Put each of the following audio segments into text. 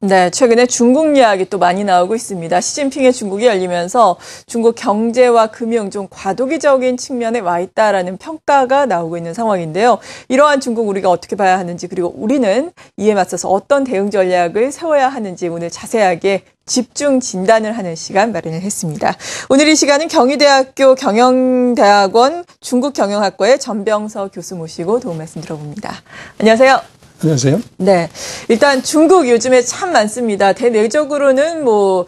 네, 최근에 중국 이야기 또 많이 나오고 있습니다. 시진핑의 중국이 열리면서 중국 경제와 금융 좀 과도기적인 측면에 와 있다라는 평가가 나오고 있는 상황인데요. 이러한 중국 우리가 어떻게 봐야 하는지, 그리고 우리는 이에 맞서서 어떤 대응 전략을 세워야 하는지 오늘 자세하게 집중 진단을 하는 시간 마련을 했습니다. 오늘 이 시간은 경희대학교 경영대학원 중국경영학과의 전병서 교수 모시고 도움 말씀 들어봅니다. 안녕하세요. 안녕하세요. 네. 일단 중국 요즘에 참 많습니다. 대내적으로는 뭐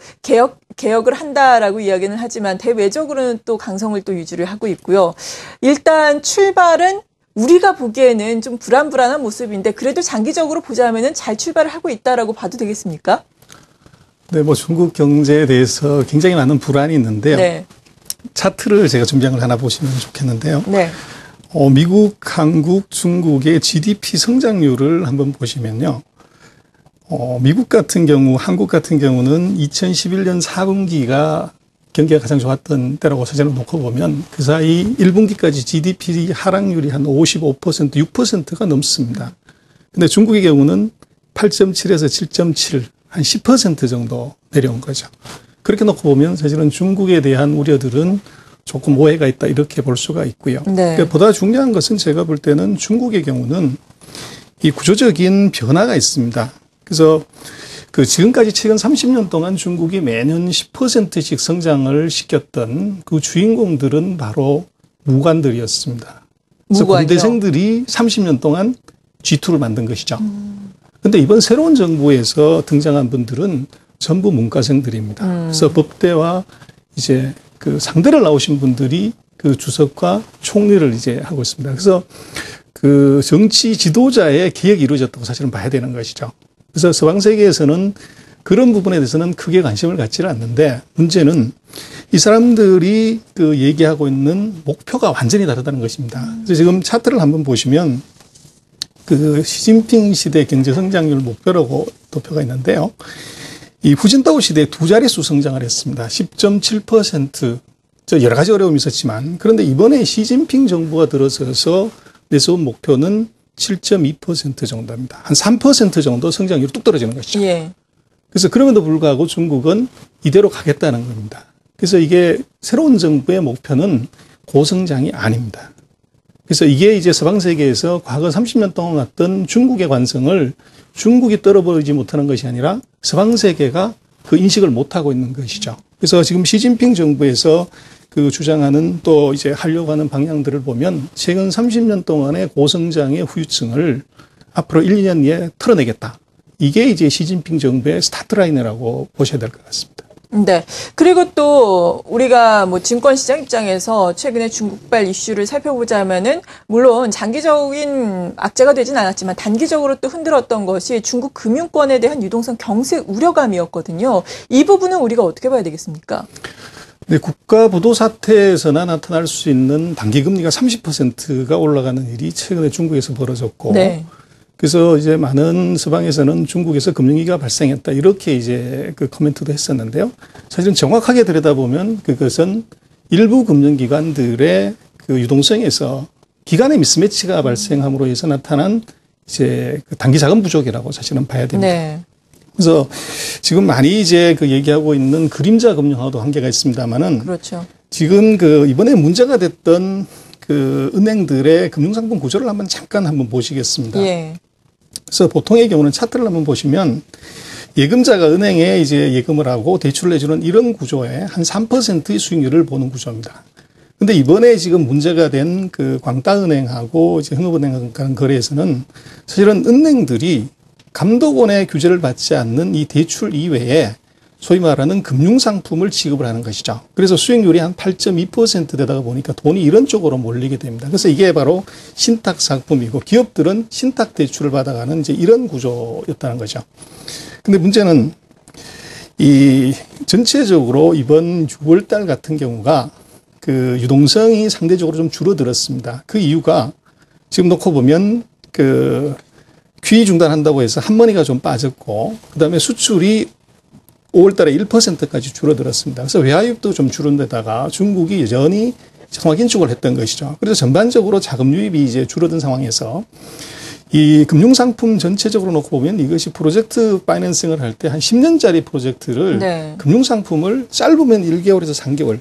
개혁을 한다라고 이야기는 하지만 대외적으로는 또 강성을 또 유지를 하고 있고요. 일단 출발은 우리가 보기에는 좀 불안불안한 모습인데 그래도 장기적으로 보자면은 잘 출발을 하고 있다라고 봐도 되겠습니까? 네, 뭐 중국 경제에 대해서 굉장히 많은 불안이 있는데요. 네. 차트를 제가 준비한 걸 하나 보시면 좋겠는데요. 네. 미국, 한국, 중국의 GDP 성장률을 한번 보시면요. 미국 같은 경우, 한국 같은 경우는 2011년 4분기가 경기가 가장 좋았던 때라고 사진을 놓고 보면 그 사이 1분기까지 GDP 하락률이 한 55%, 6%가 넘습니다. 근데 중국의 경우는 8.7에서 7.7, 한 10% 정도 내려온 거죠. 그렇게 놓고 보면 사실은 중국에 대한 우려들은 조금 오해가 있다 이렇게 볼 수가 있고요. 네. 그러니까 보다 중요한 것은 제가 볼 때는 중국의 경우는 이 구조적인 변화가 있습니다. 그래서 그 지금까지 최근 30년 동안 중국이 매년 10%씩 성장을 시켰던 그 주인공들은 바로 무관들이었습니다. 그래서 공대생들이 30년 동안 G2를 만든 것이죠. 그런데 이번 새로운 정부에서 등장한 분들은 전부 문과생들입니다. 그래서 법대와 이제 그 상대를 나오신 분들이 그 주석과 총리를 이제 하고 있습니다. 그래서 그 정치 지도자의 개혁이 이루어졌다고 사실은 봐야 되는 것이죠. 그래서 서방 세계에서는 그런 부분에 대해서는 크게 관심을 갖지는 않는데 문제는 이 사람들이 그 얘기하고 있는 목표가 완전히 다르다는 것입니다. 그래서 지금 차트를 한번 보시면 그 시진핑 시대 경제 성장률 목표라고 도표가 있는데요. 이 후진타오 시대에 두 자릿수 성장을 했습니다. 10.7%. 여러 가지 어려움이 있었지만 그런데 이번에 시진핑 정부가 들어서서 내세운 목표는 7.2% 정도입니다. 한 3% 정도 성장률이 뚝 떨어지는 것이죠. 예. 그래서 그럼에도 불구하고 중국은 이대로 가겠다는 겁니다. 그래서 이게 새로운 정부의 목표는 고성장이 아닙니다. 그래서 이게 이제 서방 세계에서 과거 30년 동안 왔던 중국의 관성을 중국이 떨어버리지 못하는 것이 아니라 서방 세계가 그 인식을 못하고 있는 것이죠. 그래서 지금 시진핑 정부에서 그 주장하는 또 이제 하려고 하는 방향들을 보면 최근 30년 동안의 고성장의 후유증을 앞으로 1, 2년 내에 털어내겠다. 이게 이제 시진핑 정부의 스타트라인이라고 보셔야 될 것 같습니다. 네. 그리고 또 우리가 뭐 증권시장 입장에서 최근에 중국발 이슈를 살펴보자면은 물론 장기적인 악재가 되진 않았지만 단기적으로 또 흔들었던 것이 중국 금융권에 대한 유동성 경색 우려감이었거든요. 이 부분은 우리가 어떻게 봐야 되겠습니까? 네, 국가 부도 사태에서나 나타날 수 있는 단기 금리가 30%가 올라가는 일이 최근에 중국에서 벌어졌고 네. 그래서 이제 많은 서방에서는 중국에서 금융위기가 발생했다 이렇게 이제 그 코멘트도 했었는데요. 사실은 정확하게 들여다보면 그것은 일부 금융기관들의 그 유동성에서 기간의 미스매치가 발생함으로 해서 나타난 이제 그 단기 자금 부족이라고 사실은 봐야 됩니다. 네. 그래서 지금 많이 이제 그 얘기하고 있는 그림자 금융하고도 한계가 있습니다만은 그렇죠. 지금 그 이번에 문제가 됐던 그 은행들의 금융상품 구조를 한번 보시겠습니다. 예. 그래서 보통의 경우는 차트를 한번 보시면 예금자가 은행에 이제 예금을 하고 대출을 해주는 이런 구조에 한 3%의 수익률을 보는 구조입니다. 근데 이번에 지금 문제가 된 그 광따은행하고 이제 흥업은행 간 거래에서는 사실은 은행들이 감독원의 규제를 받지 않는 이 대출 이외에 소위 말하는 금융상품을 지급을 하는 것이죠. 그래서 수익률이 한 8.2% 되다가 보니까 돈이 이런 쪽으로 몰리게 됩니다. 그래서 이게 바로 신탁상품이고 기업들은 신탁대출을 받아가는 이제 이런 구조였다는 거죠. 근데 문제는 이 전체적으로 이번 6월 달 같은 경우가 그 유동성이 상대적으로 좀 줄어들었습니다. 그 이유가 지금 놓고 보면 그 QE 중단한다고 해서 한머니가 좀 빠졌고 그다음에 수출이 5월 달에 1%까지 줄어들었습니다. 그래서 외화유입도 좀 줄은 데다가 중국이 여전히 통화 긴축을 했던 것이죠. 그래서 전반적으로 자금 유입이 이제 줄어든 상황에서 이 금융상품 전체적으로 놓고 보면 이것이 프로젝트 파이낸싱을 할 때 한 10년짜리 프로젝트를 네. 금융상품을 짧으면 1개월에서 3개월,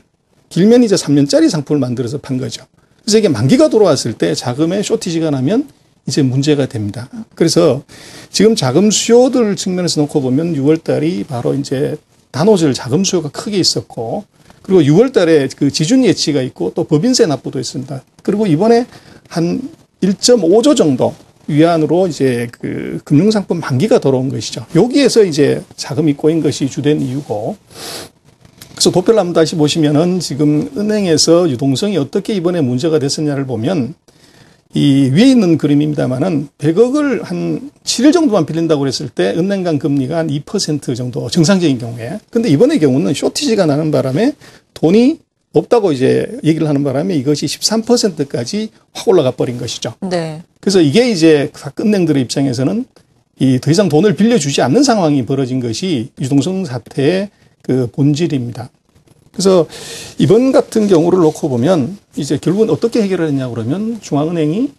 길면 이제 3년짜리 상품을 만들어서 판 거죠. 그래서 이게 만기가 돌아왔을 때 자금의 쇼티지가 나면 이제 문제가 됩니다. 그래서 지금 자금 수요들 측면에서 놓고 보면 6월 달이 바로 이제 단오절 자금 수요가 크게 있었고, 그리고 6월 달에 그 지준 예치가 있고 또 법인세 납부도 있습니다. 그리고 이번에 한 1.5조 정도 위안으로 이제 그 금융상품 만기가 돌아온 것이죠. 여기에서 이제 자금이 꼬인 것이 주된 이유고, 그래서 도표를 한번 다시 보시면은 지금 은행에서 유동성이 어떻게 이번에 문제가 됐었냐를 보면 이 위에 있는 그림입니다만은 100억을 한 7일 정도만 빌린다고 그랬을 때 은행 간 금리가 한 2% 정도 정상적인 경우에. 근데 이번의 경우는 쇼티지가 나는 바람에 돈이 없다고 이제 얘기를 하는 바람에 이것이 13%까지 확 올라가 버린 것이죠. 네. 그래서 이게 이제 각 은행들의 입장에서는 이 더 이상 돈을 빌려주지 않는 상황이 벌어진 것이 유동성 사태의 그 본질입니다. 그래서 이번 같은 경우를 놓고 보면 이제 결국은 어떻게 해결을 했냐고 그러면 중앙은행이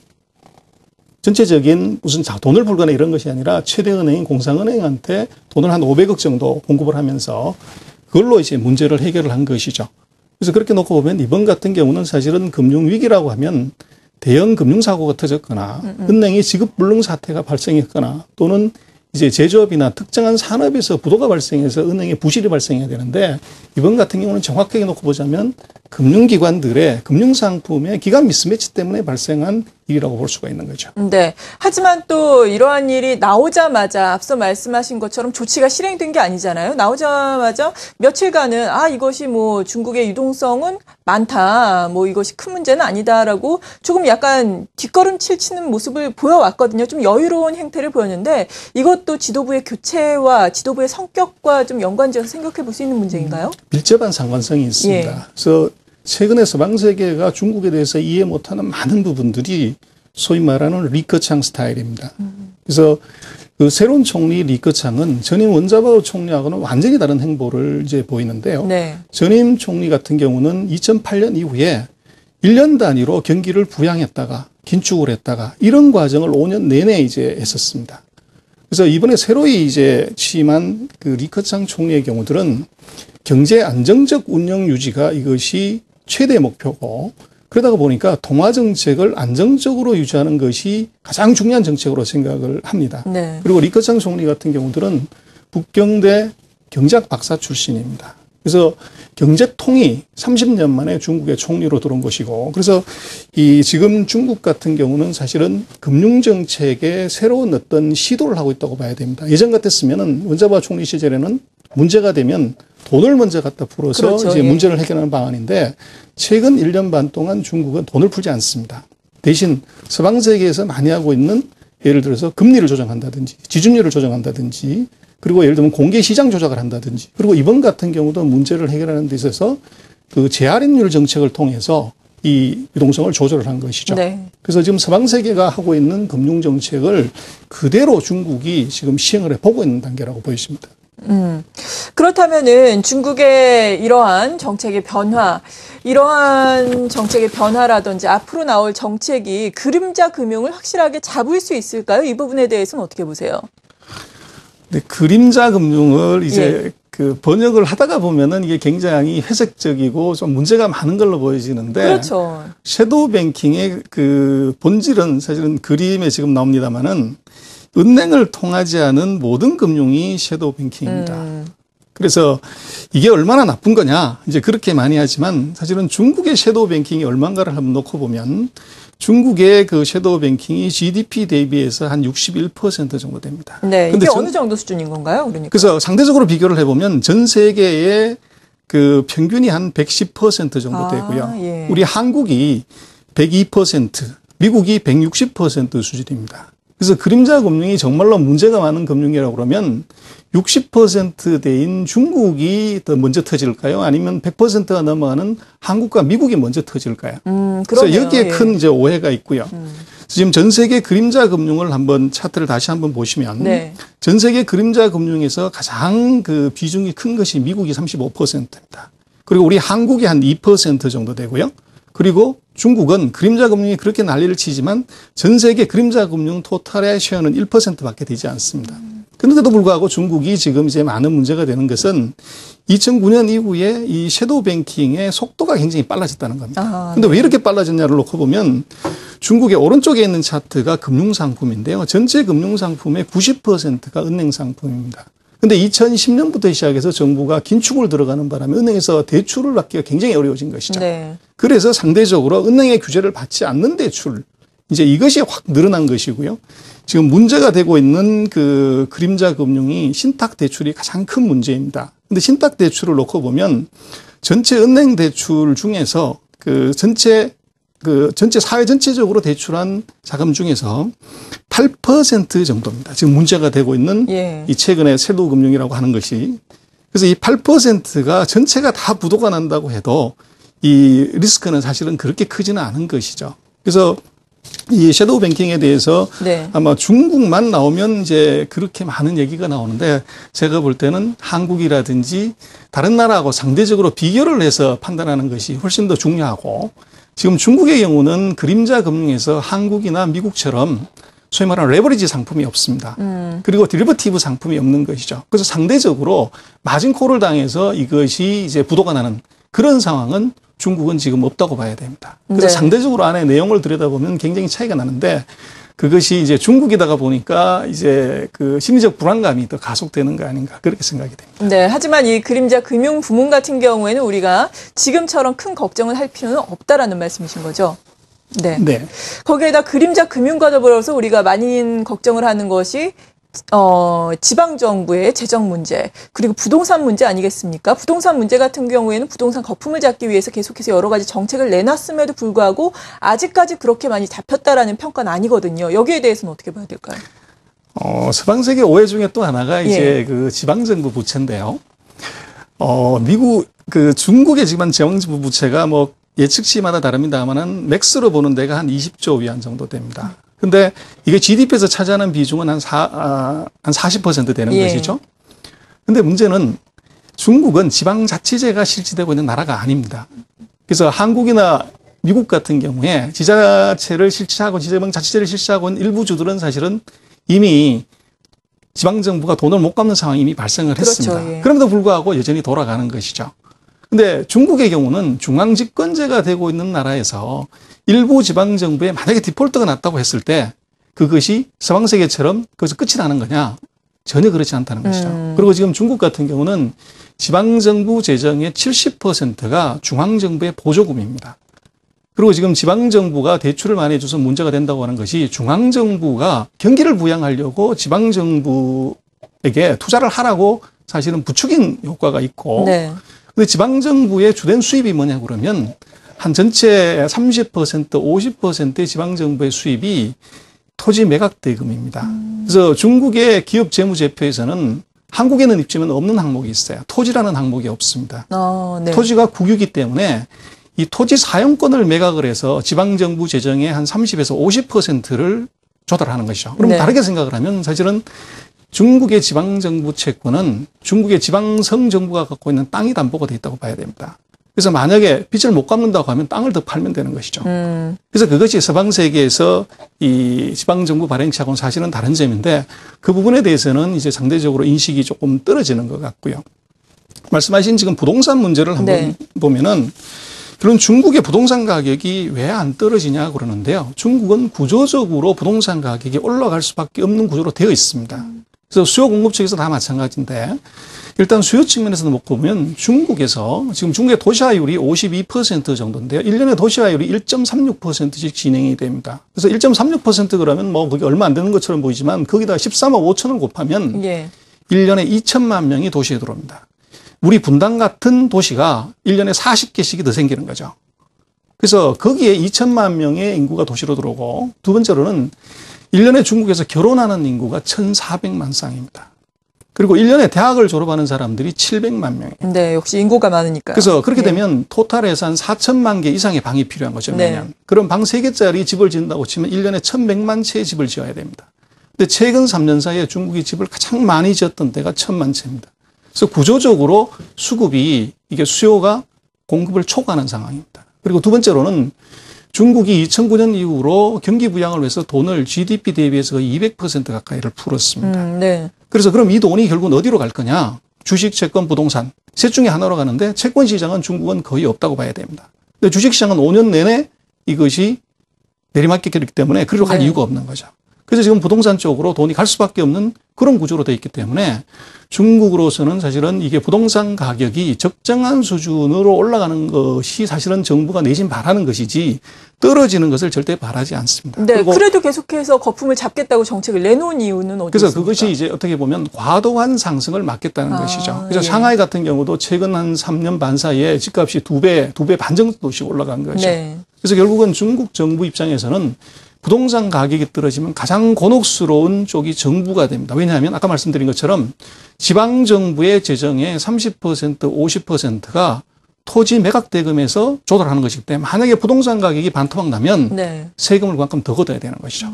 전체적인 무슨 돈을 풀거나 이런 것이 아니라 최대 은행인 공상은행한테 돈을 한 500억 정도 공급을 하면서 그걸로 이제 문제를 해결을 한 것이죠. 그래서 그렇게 놓고 보면 이번 같은 경우는 사실은 금융위기라고 하면 대형 금융사고가 터졌거나 은행이 지급불능 사태가 발생했거나 또는 이제 제조업이나 특정한 산업에서 부도가 발생해서 은행에 부실이 발생해야 되는데 이번 같은 경우는 정확하게 놓고 보자면 금융기관들의 금융상품의 기간 미스매치 때문에 발생한 일이라고 볼 수가 있는 거죠. 네. 하지만 또 이러한 일이 나오자마자 앞서 말씀하신 것처럼 조치가 실행된 게 아니잖아요. 나오자마자 며칠간은 이것이 뭐 중국의 유동성은 많다. 뭐 이것이 큰 문제는 아니다라고 조금 약간 뒷걸음질 치는 모습을 보여왔거든요. 좀 여유로운 행태를 보였는데 이것도 지도부의 교체와 지도부의 성격과 좀 연관지어서 생각해 볼 수 있는 문제인가요? 밀접한 상관성이 있습니다. 예. 그래서 최근에 서방세계가 중국에 대해서 이해 못하는 많은 부분들이 소위 말하는 리커창 스타일입니다. 그래서 그 새로운 총리 리커창은 전임 원자바오 총리하고는 완전히 다른 행보를 이제 보이는데요. 네. 전임 총리 같은 경우는 2008년 이후에 1년 단위로 경기를 부양했다가 긴축을 했다가 이런 과정을 5년 내내 이제 했었습니다. 그래서 이번에 새로이 이제 취임한 그 리커창 총리의 경우들은 경제 안정적 운영 유지가 이것이 최대 목표고 그러다가 보니까 통화 정책을 안정적으로 유지하는 것이 가장 중요한 정책으로 생각을 합니다. 네. 그리고 리커창 총리 같은 경우들은 북경대 경제학 박사 출신입니다. 그래서 경제통이 30년 만에 중국의 총리로 들어온 것이고 그래서 이 지금 중국 같은 경우는 사실은 금융정책에 새로운 어떤 시도를 하고 있다고 봐야 됩니다. 예전 같았으면은 원자바 총리 시절에는 문제가 되면 돈을 먼저 갖다 풀어서 그렇죠. 이제 예. 문제를 해결하는 방안인데 최근 1년 반 동안 중국은 돈을 풀지 않습니다. 대신 서방 세계에서 많이 하고 있는 예를 들어서 금리를 조정한다든지 지준율을 조정한다든지 그리고 예를 들면 공개 시장 조작을 한다든지 그리고 이번 같은 경우도 문제를 해결하는 데 있어서 그 재할인율 정책을 통해서 이 유동성을 조절을 한 것이죠. 네. 그래서 지금 서방 세계가 하고 있는 금융 정책을 그대로 중국이 지금 시행을 해보고 있는 단계라고 보여집니다. 그렇다면은 중국의 이러한 정책의 변화, 이러한 정책의 변화라든지 앞으로 나올 정책이 그림자 금융을 확실하게 잡을 수 있을까요? 이 부분에 대해서는 어떻게 보세요? 네, 그림자 금융을 이제 그 번역을 하다가 보면은 이게 굉장히 회색적이고 좀 문제가 많은 걸로 보여지는데. 그렇죠. 섀도우 뱅킹의 그 본질은 사실은 그림에 지금 나옵니다만은 은행을 통하지 않은 모든 금융이 섀도우 뱅킹입니다. 그래서 이게 얼마나 나쁜 거냐 이제 그렇게 많이 하지만 사실은 중국의 섀도우 뱅킹이 얼마인가를 한번 놓고 보면 중국의 그 섀도우 뱅킹이 GDP 대비해서 한 61% 정도 됩니다. 네, 이게 어느 정도 수준인 건가요? 그러니까. 그래서 상대적으로 비교를 해보면 전 세계의 그 평균이 한 110% 정도 되고요. 예. 우리 한국이 102%, 미국이 160% 수준입니다. 그래서 그림자 금융이 정말로 문제가 많은 금융이라고 그러면 60%대인 중국이 더 먼저 터질까요? 아니면 100%가 넘어가는 한국과 미국이 먼저 터질까요? 그래서 여기에 큰 이제 오해가 있고요. 지금 전 세계 그림자 금융을 한번 차트를 다시 한번 보시면 네. 전 세계 그림자 금융에서 가장 그 비중이 큰 것이 미국이 35%입니다. 그리고 우리 한국이 한 2% 정도 되고요. 그리고 중국은 그림자 금융이 그렇게 난리를 치지만 전 세계 그림자 금융 토탈의 쉐어는 1%밖에 되지 않습니다. 그런데도 불구하고 중국이 지금 이제 많은 문제가 되는 것은 2009년 이후에 이 섀도우 뱅킹의 속도가 굉장히 빨라졌다는 겁니다. 그런데 왜 이렇게 빨라졌냐를 놓고 보면 중국의 오른쪽에 있는 차트가 금융상품인데요. 전체 금융상품의 90%가 은행상품입니다. 근데 2010년부터 시작해서 정부가 긴축을 들어가는 바람에 은행에서 대출을 받기가 굉장히 어려워진 것이죠. 네. 그래서 상대적으로 은행의 규제를 받지 않는 대출, 이제 이것이 확 늘어난 것이고요. 지금 문제가 되고 있는 그 그림자 금융이 신탁 대출이 가장 큰 문제입니다. 근데 신탁 대출을 놓고 보면 전체 은행 대출 중에서 전체 사회 전체적으로 대출한 자금 중에서 8% 정도입니다. 지금 문제가 되고 있는 이 최근에 섀도우 금융이라고 하는 것이. 그래서 이 8%가 전체가 다 부도가 난다고 해도 이 리스크는 사실은 그렇게 크지는 않은 것이죠. 그래서 이 섀도우 뱅킹에 대해서 아마 중국만 나오면 이제 그렇게 많은 얘기가 나오는데 제가 볼 때는 한국이라든지 다른 나라하고 상대적으로 비교를 해서 판단하는 것이 훨씬 더 중요하고 지금 중국의 경우는 그림자 금융에서 한국이나 미국처럼 소위 말하는 레버리지 상품이 없습니다. 그리고 디리버티브 상품이 없는 것이죠. 그래서 상대적으로 마진콜을 당해서 이것이 이제 부도가 나는 그런 상황은 중국은 지금 없다고 봐야 됩니다. 그래서 상대적으로 안에 내용을 들여다보면 굉장히 차이가 나는데 그것이 이제 중국이다가 보니까 이제 그 심리적 불안감이 더 가속되는 거 아닌가 그렇게 생각이 됩니다. 네. 하지만 이 그림자 금융 부문 같은 경우에는 우리가 지금처럼 큰 걱정을 할 필요는 없다라는 말씀이신 거죠. 네. 거기에다 그림자 금융과 더불어서 우리가 많이 걱정을 하는 것이 지방정부의 재정 문제, 그리고 부동산 문제 아니겠습니까? 부동산 문제 같은 경우에는 부동산 거품을 잡기 위해서 계속해서 여러 가지 정책을 내놨음에도 불구하고 아직까지 그렇게 많이 잡혔다라는 평가는 아니거든요. 여기에 대해서는 어떻게 봐야 될까요? 서방세계 오해 중에 또 하나가 이제 그 지방정부 부채인데요. 중국의 지방정부 부채가 뭐 예측치마다 다릅니다만은 맥스로 보는 데가 한 20조 위안 정도 됩니다. 근데 이게 GDP에서 차지하는 비중은 한 40% 되는 것이죠. 근데 문제는 중국은 지방자치제가 실시되고 있는 나라가 아닙니다. 그래서 한국이나 미국 같은 경우에 지자체를 실시하고 지방자치제를 실시하고 있는 일부 주들은 사실은 이미 지방정부가 돈을 못 갚는 상황이 이미 발생을 했습니다. 그럼에도 불구하고 여전히 돌아가는 것이죠. 근데 중국의 경우는 중앙집권제가 되고 있는 나라에서 일부 지방정부에 만약에 디폴트가 났다고 했을 때 그것이 서방세계처럼 거기서 끝이 나는 거냐? 전혀 그렇지 않다는 것이죠. 그리고 지금 중국 같은 경우는 지방정부 재정의 70%가 중앙정부의 보조금입니다. 그리고 지금 지방정부가 대출을 많이 해줘서 문제가 된다고 하는 것이 중앙정부가 경기를 부양하려고 지방정부에게 투자를 하라고 사실은 부추긴 효과가 있고 근데 지방정부의 주된 수입이 뭐냐 그러면 한 전체 30%, 50%의 지방정부의 수입이 토지 매각 대금입니다. 그래서 중국의 기업 재무제표에서는 한국에는 입지만 없는 항목이 있어요. 토지라는 항목이 없습니다. 토지가 국유이기 때문에 이 토지 사용권을 매각을 해서 지방정부 재정의 한 30에서 50%를 조달하는 것이죠. 그럼 다르게 생각을 하면 사실은 중국의 지방정부 채권은 중국의 지방성정부가 갖고 있는 땅이 담보가 돼 있다고 봐야 됩니다. 그래서 만약에 빚을 못 갚는다고 하면 땅을 더 팔면 되는 것이죠. 그래서 그것이 서방세계에서 이 지방정부 발행체하고는 사실은 다른 점인데 그 부분에 대해서는 이제 상대적으로 인식이 조금 떨어지는 것 같고요. 말씀하신 지금 부동산 문제를 한번 보면은 그런 중국의 부동산 가격이 왜 안 떨어지냐 그러는데요. 중국은 구조적으로 부동산 가격이 올라갈 수밖에 없는 구조로 되어 있습니다. 그래서 수요 공급 측에서 다 마찬가지인데 일단 수요 측면에서 놓고 보면 중국에서 지금 중국의 도시화율이 52% 정도인데요. 1년에 도시화율이 1.36%씩 진행이 됩니다. 그래서 1.36% 그러면 뭐 그게 얼마 안 되는 것처럼 보이지만 거기다 13억 5천을 곱하면 1년에 2천만 명이 도시에 들어옵니다. 우리 분당 같은 도시가 1년에 40개씩이 더 생기는 거죠. 그래서 거기에 2천만 명의 인구가 도시로 들어오고 두 번째로는 1년에 중국에서 결혼하는 인구가 1,400만 쌍입니다. 그리고 1년에 대학을 졸업하는 사람들이 700만 명이에요. 네, 역시 인구가 많으니까요. 그래서 그렇게 되면 토탈에서 한 4천만 개 이상의 방이 필요한 거죠, 매년. 그럼 방 3개짜리 집을 짓는다고 치면 1년에 1,100만 채의 집을 지어야 됩니다. 근데 최근 3년 사이에 중국이 집을 가장 많이 지었던 데가 1,000만 채입니다. 그래서 구조적으로 수급이 이게 수요가 공급을 초과하는 상황입니다. 그리고 두 번째로는 중국이 2009년 이후로 경기 부양을 위해서 돈을 GDP 대비해서 거의 200% 가까이를 풀었습니다. 네. 그래서 그럼 이 돈이 결국은 어디로 갈 거냐? 주식, 채권, 부동산. 셋 중에 하나로 가는데 채권 시장은 중국은 거의 없다고 봐야 됩니다. 근데 주식 시장은 5년 내내 이것이 내리막길이기 때문에 그리로 갈 이유가 없는 거죠. 그래서 지금 부동산 쪽으로 돈이 갈 수밖에 없는 그런 구조로 되어 있기 때문에 중국으로서는 사실은 이게 부동산 가격이 적정한 수준으로 올라가는 것이 사실은 정부가 내심 바라는 것이지 떨어지는 것을 절대 바라지 않습니다. 네, 그래도 계속해서 거품을 잡겠다고 정책을 내놓은 이유는 어디 그래서 있습니까? 그것이 이제 어떻게 보면 과도한 상승을 막겠다는 것이죠. 그래서 상하이 같은 경우도 최근 한 3년 반 사이에 집값이 두 배 반 정도씩 올라간 거죠. 네. 그래서 결국은 중국 정부 입장에서는 부동산 가격이 떨어지면 가장 곤혹스러운 쪽이 정부가 됩니다. 왜냐하면 아까 말씀드린 것처럼 지방정부의 재정의 30%, 50%가 토지 매각 대금에서 조달하는 것이기 때문에 만약에 부동산 가격이 반토막 나면 네. 세금을 그만큼 더 걷어야 되는 것이죠.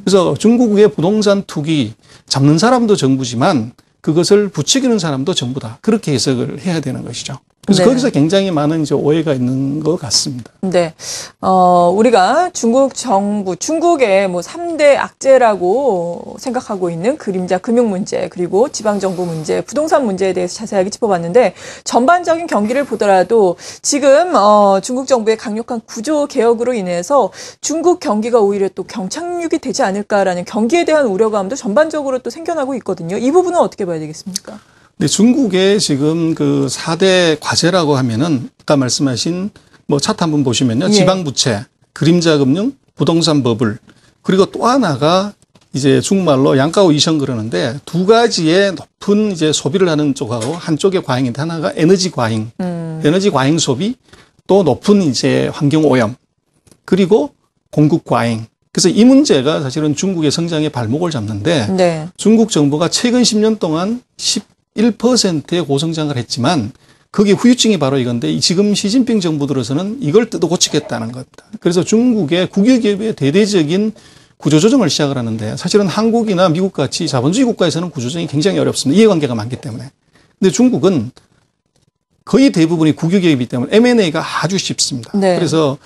그래서 중국의 부동산 투기 잡는 사람도 정부지만 그것을 부추기는 사람도 정부다. 그렇게 해석을 해야 되는 것이죠. 그래서 네. 거기서 굉장히 많은 이제 오해가 있는 것 같습니다. 네. 우리가 중국 정부, 중국의 뭐 3대 악재라고 생각하고 있는 그림자 금융 문제, 그리고 지방정부 문제, 부동산 문제에 대해서 자세하게 짚어봤는데, 전반적인 경기를 보더라도 지금, 중국 정부의 강력한 구조 개혁으로 인해서 중국 경기가 오히려 또 경착륙이 되지 않을까라는 경기에 대한 우려감도 전반적으로 또 생겨나고 있거든요. 이 부분은 어떻게 봐야 되겠습니까? 네, 중국의 지금 그 4대 과제라고 하면은 아까 말씀하신 뭐 차트 한번 보시면요. 예. 지방부채, 그림자금융, 부동산 버블, 그리고 또 하나가 이제 중국말로 양가오 이성 그러는데 두 가지의 높은 이제 소비를 하는 쪽하고 한쪽의 과잉인데 하나가 에너지 과잉, 에너지 과잉 소비, 또 높은 이제 환경 오염, 그리고 공급 과잉. 그래서 이 문제가 사실은 중국의 성장의 발목을 잡는데 네. 중국 정부가 최근 10년 동안 11%의 고성장을 했지만 거기에 후유증이 바로 이건데 지금 시진핑 정부 들어서는 이걸 뜯어 고치겠다는 겁니다. 그래서 중국의 국유기업의 대대적인 구조조정을 시작을 하는데 사실은 한국이나 미국 같이 자본주의 국가에서는 구조조정이 굉장히 어렵습니다. 이해관계가 많기 때문에. 근데 중국은 거의 대부분이 국유기업이기 때문에 M&A가 아주 쉽습니다. 네. 그래서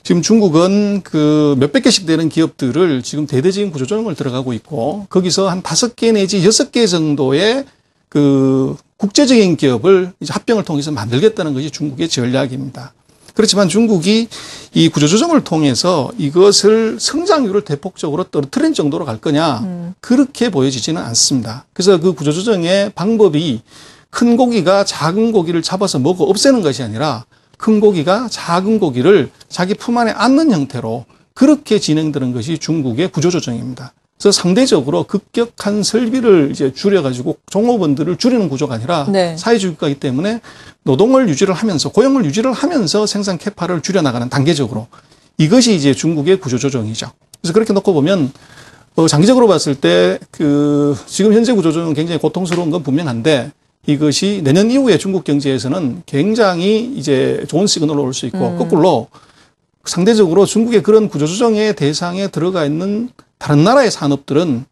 지금 중국은 그 몇백 개씩 되는 기업들을 지금 대대적인 구조조정을 들어가고 있고 거기서 한 5개 내지 6개 정도의 그 국제적인 기업을 이제 합병을 통해서 만들겠다는 것이 중국의 전략입니다. 그렇지만 중국이 이 구조조정을 통해서 이것을 성장률을 대폭적으로 떨어뜨린 정도로 갈 거냐 그렇게 보여지지는 않습니다. 그래서 그 구조조정의 방법이 큰 고기가 작은 고기를 잡아서 먹어 없애는 것이 아니라 큰 고기가 작은 고기를 자기 품 안에 안는 형태로 그렇게 진행되는 것이 중국의 구조조정입니다. 그래서 상대적으로 급격한 설비를 이제 줄여가지고 종업원들을 줄이는 구조가 아니라 네. 사회주의 국가이기 때문에 노동을 유지를 하면서 고용을 유지를 하면서 생산 캐파를 줄여나가는 단계적으로 이것이 이제 중국의 구조조정이죠. 그래서 그렇게 놓고 보면 장기적으로 봤을 때 그 지금 현재 구조조정은 굉장히 고통스러운 건 분명한데 이것이 내년 이후에 중국 경제에서는 굉장히 이제 좋은 시그널로 올 수 있고 거꾸로 상대적으로 중국의 그런 구조조정의 대상에 들어가 있는 다른 나라의 산업들은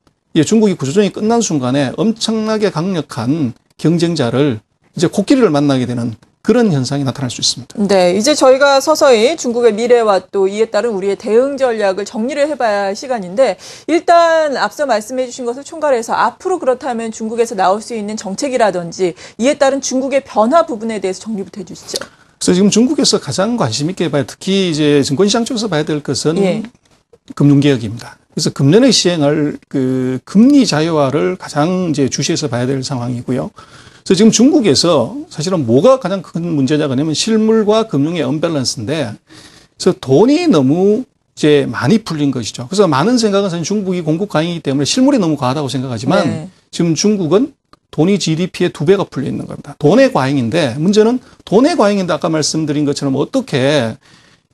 중국이 구조조정이 끝난 순간에 엄청나게 강력한 경쟁자를 이제 코끼리를 만나게 되는 그런 현상이 나타날 수 있습니다. 네, 이제 저희가 서서히 중국의 미래와 또 이에 따른 우리의 대응 전략을 정리를 해봐야 할 시간인데 일단 앞서 말씀해 주신 것을 총괄해서 앞으로 그렇다면 중국에서 나올 수 있는 정책이라든지 이에 따른 중국의 변화 부분에 대해서 정리부터 해주시죠. 그래서 지금 중국에서 가장 관심 있게 봐야 특히 이제 증권시장 쪽에서 봐야 될 것은 예. 금융개혁입니다. 그래서 금년에 시행할 그 금리 자유화를 가장 이제 주시해서 봐야 될 상황이고요. 그래서 지금 중국에서 사실은 뭐가 가장 큰 문제냐가 되면 실물과 금융의 언밸런스인데 그래서 돈이 너무 이제 많이 풀린 것이죠. 그래서 많은 생각은 사실 중국이 공급 과잉이기 때문에 실물이 너무 과하다고 생각하지만 네. 지금 중국은 돈이 GDP의 2배가 풀려 있는 겁니다. 돈의 과잉인데 문제는 돈의 과잉인데 아까 말씀드린 것처럼 어떻게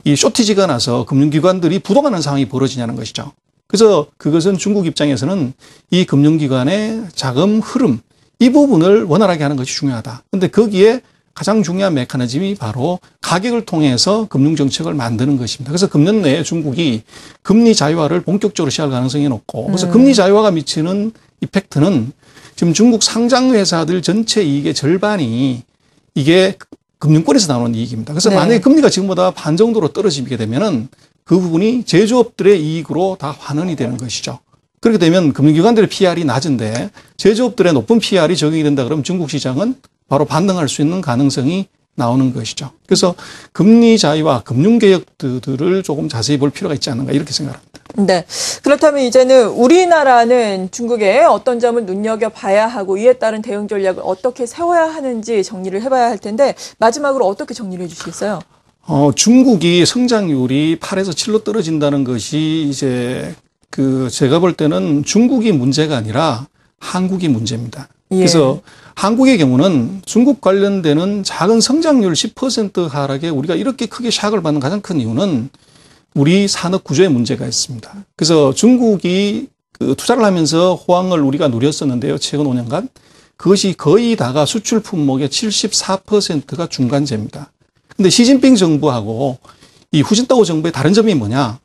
이 쇼티지가 나서 금융기관들이 부도가는 상황이 벌어지냐는 것이죠. 그래서 그것은 중국 입장에서는 이 금융기관의 자금 흐름 이 부분을 원활하게 하는 것이 중요하다. 그런데 거기에 가장 중요한 메커니즘이 바로 가격을 통해서 금융정책을 만드는 것입니다. 그래서 금년 내에 중국이 금리 자유화를 본격적으로 시작할 가능성이 높고 그래서 금리 자유화가 미치는 이펙트는 지금 중국 상장회사들 전체 이익의 절반이 이게 금융권에서 나오는 이익입니다. 그래서 네. 만약에 금리가 지금보다 반 정도로 떨어지게 되면은 그 부분이 제조업들의 이익으로 다 환원이 되는 것이죠. 그렇게 되면 금융기관들의 PR이 낮은데 제조업들의 높은 PR이 적용이 된다 그러면 중국 시장은 바로 반등할 수 있는 가능성이 나오는 것이죠. 그래서 금리 자유와 금융개혁들을 조금 자세히 볼 필요가 있지 않는가 이렇게 생각합니다. 네. 그렇다면 이제는 우리나라는 중국의 어떤 점을 눈여겨봐야 하고 이에 따른 대응 전략을 어떻게 세워야 하는지 정리를 해봐야 할 텐데 마지막으로 어떻게 정리를 해주시겠어요? 중국이 성장률이 8에서 7로 떨어진다는 것이 이제 제가 볼 때는 중국이 문제가 아니라 한국이 문제입니다. 예. 그래서 한국의 경우는 중국 관련되는 작은 성장률 10% 하락에 우리가 이렇게 크게 샥을 받는 가장 큰 이유는 우리 산업 구조에 문제가 있습니다. 그래서 중국이 투자를 하면서 호황을 우리가 누렸었는데요. 최근 5년간. 그것이 거의 다가 수출 품목의 74%가 중간재입니다. 근데 시진핑 정부하고 이 후진타오 정부의 다른 점이 뭐냐?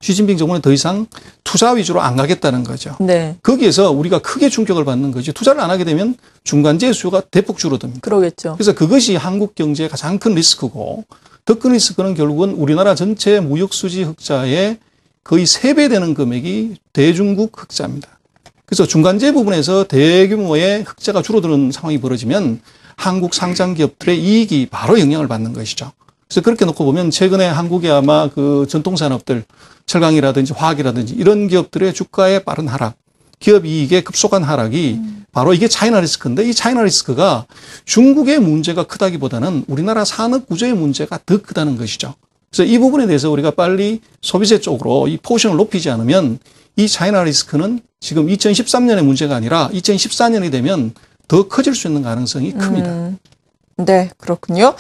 시진핑 정부는 더 이상 투자 위주로 안 가겠다는 거죠. 네. 거기에서 우리가 크게 충격을 받는 거지. 투자를 안 하게 되면 중간재 수요가 대폭 줄어듭니다. 그러겠죠. 그래서 그것이 한국 경제의 가장 큰 리스크고 더 큰 리스크는 결국은 우리나라 전체 무역수지 흑자의 거의 3배 되는 금액이 대중국 흑자입니다. 그래서 중간재 부분에서 대규모의 흑자가 줄어드는 상황이 벌어지면 한국 상장기업들의 이익이 바로 영향을 받는 것이죠. 그래서 그렇게 놓고 보면 최근에 한국의 아마 전통산업들, 철강이라든지 화학이라든지 이런 기업들의 주가의 빠른 하락, 기업 이익의 급속한 하락이 바로 이게 차이나 리스크인데 이 차이나 리스크가 중국의 문제가 크다기보다는 우리나라 산업 구조의 문제가 더 크다는 것이죠. 그래서 이 부분에 대해서 우리가 빨리 소비재 쪽으로 이 포션을 높이지 않으면 이 차이나 리스크는 지금 2013년의 문제가 아니라 2014년이 되면 더 커질 수 있는 가능성이 큽니다. 네, 그렇군요.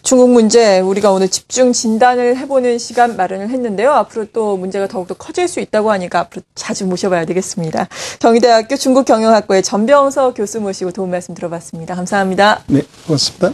중국 문제 우리가 오늘 집중 진단을 해보는 시간 마련을 했는데요. 앞으로 또 문제가 더욱더 커질 수 있다고 하니까 앞으로 자주 모셔봐야 되겠습니다. 경희대학교 중국경영학부의 전병서 교수 모시고 도움 말씀 들어봤습니다. 감사합니다. 네, 고맙습니다.